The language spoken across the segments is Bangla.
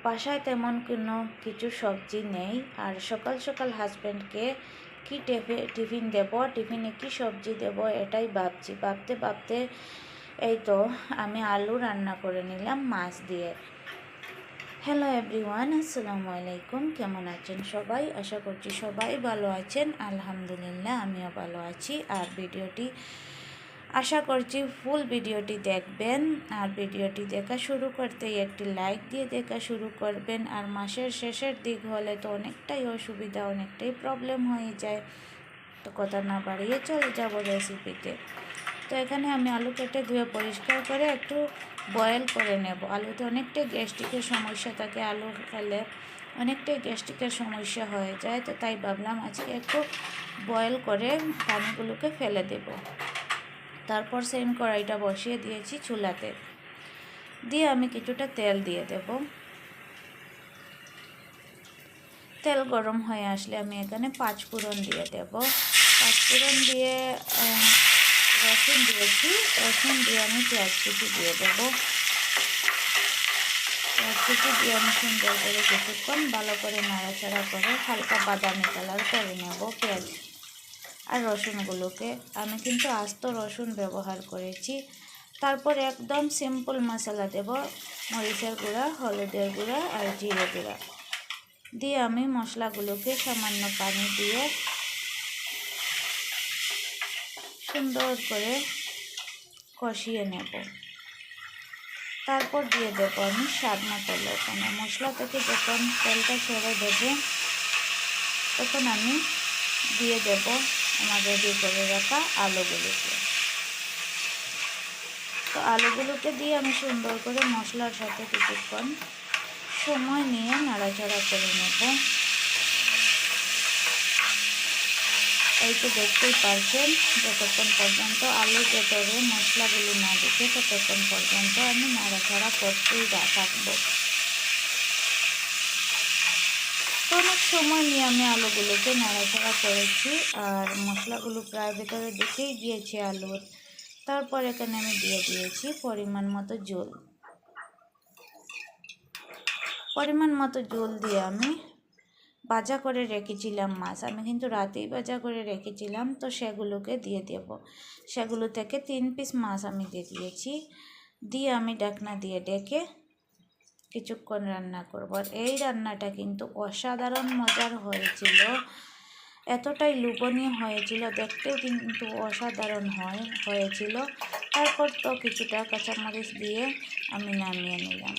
বাসায় তেমন কোনো কিছু সবজি নেই, আর সকাল সকাল হাজব্যান্ডকে কি টিফিন দেব, টিফিনে কি সবজি দেব এটাই ভাবছি। ভাবতে ভাবতে এই তো আমি আলু রান্না করে নিলাম মাছ দিয়ে। হ্যালো এভরিওয়ান, আসসালামু আলাইকুম। কেমন আছেন সবাই? আশা করছি সবাই ভালো আছেন। আলহামদুলিল্লাহ আমিও ভালো আছি। আর ভিডিওটি আশা করছি ফুল ভিডিওটি দেখবেন। আর ভিডিওটি দেখা শুরু করতেই একটি লাইক দিয়ে দেখা শুরু করবেন। আর মাসের শেষের দিক হলে তো অনেকটাই অসুবিধা, অনেকটাই প্রবলেম হয়ে যায়। তো কথা না বাড়িয়ে চলে যাব রেসিপিতে। তো এখানে আমি আলু কেটে ধুয়ে পরিষ্কার করে একটু বয়েল করে নেব। আলুতে অনেকটাই গ্যাস্ট্রিকের সমস্যা থাকে, আলু খেলে অনেকটাই গ্যাস্ট্রিকের সমস্যা হয়ে যায়। তো তাই ভাবলাম আজকে একটু বয়েল করে পানিগুলোকে ফেলে দেব। তারপর সেম কড়াইটা বসিয়ে দিয়েছি চুলাতে, দিয়ে আমি কিছুটা তেল দিয়ে দেব। তেল গরম হয়ে আসলে আমি এখানে 5 ফোড়ন দিয়ে দেব। 5 ফোড়ন দিয়ে রসুন দিয়েছি, রসুন দিয়ে আমি পেঁয়াজ কুচি দিয়ে দেব। পেঁয়াজ কুচি দিয়ে আমি সুন্দর করে কিছুক্ষণ ভালো করে নাড়াচাড়া করে হালকা বাদামি কালার করে নেব পেঁয়াজ আর রসুনগুলোকে। আমি কিন্তু আস্ত রসুন ব্যবহার করেছি। তারপর একদম সিম্পল মশলা দেব, মরিচের গুঁড়া, হলুদের গুঁড়া আর জিরে গুঁড়া দিয়ে আমি মশলাগুলোকে সামান্য পানি দিয়ে সুন্দর করে কষিয়ে নেব। তারপর দিয়ে দেবো আমি স্বাদ মতো লবণ। মশলা থেকে যখন তেলটা ছেড়ে দেবে তখন আমি দিয়ে দেব আমার রেডি করে রাখা আলুগুলোকে। তো আলুগুলোকে দিয়ে আমি সুন্দর করে মশলার সাথে কিছুক্ষণ সময় নিয়ে নাড়াচাড়া করে নেব। এই তো দেখতেই পারছেন, যতক্ষণ পর্যন্ত আলুর ভেতরে মশলাগুলো না ঢুকে ততক্ষণ পর্যন্ত আমি নাড়াচাড়া করতেই থাকবো। অনেক সময় নিয়ে আমি আলুগুলোকে নাড়াচাড়া করেছি আর মশলাগুলো প্রায় ভেতরে ঢুকেই গিয়েছে আলুর। তারপর এখানে আমি দিয়ে দিয়েছি পরিমাণ মতো জল। পরিমাণ মতো জল দিয়ে আমি ভাজা করে রেখেছিলাম মাছ, আমি কিন্তু রাতেই ভাজা করে রেখেছিলাম, তো সেগুলোকে দিয়ে দেব। সেগুলো থেকে 3 পিস মাছ আমি দিয়ে দিয়েছি। দিয়ে আমি ঢাকনা দিয়ে ডেকে কিছুক্ষণ রান্না করব। আর এই রান্নাটা কিন্তু অসাধারণ মজার হয়েছিল, এতটাই লোভনীয় হয়েছিল, দেখতেও কিন্তু অসাধারণ হয়েছিল। তারপর তো কিছুটা কাঁচামরিচ দিয়ে আমি নামিয়ে নিলাম।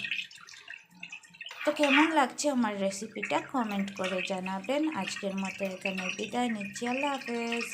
তো কেমন লাগছে আমার রেসিপিটা কমেন্ট করে জানাবেন। আজকের মতো এখানে বিদায় নিচ্ছি। আল্লাহ হাফেজ।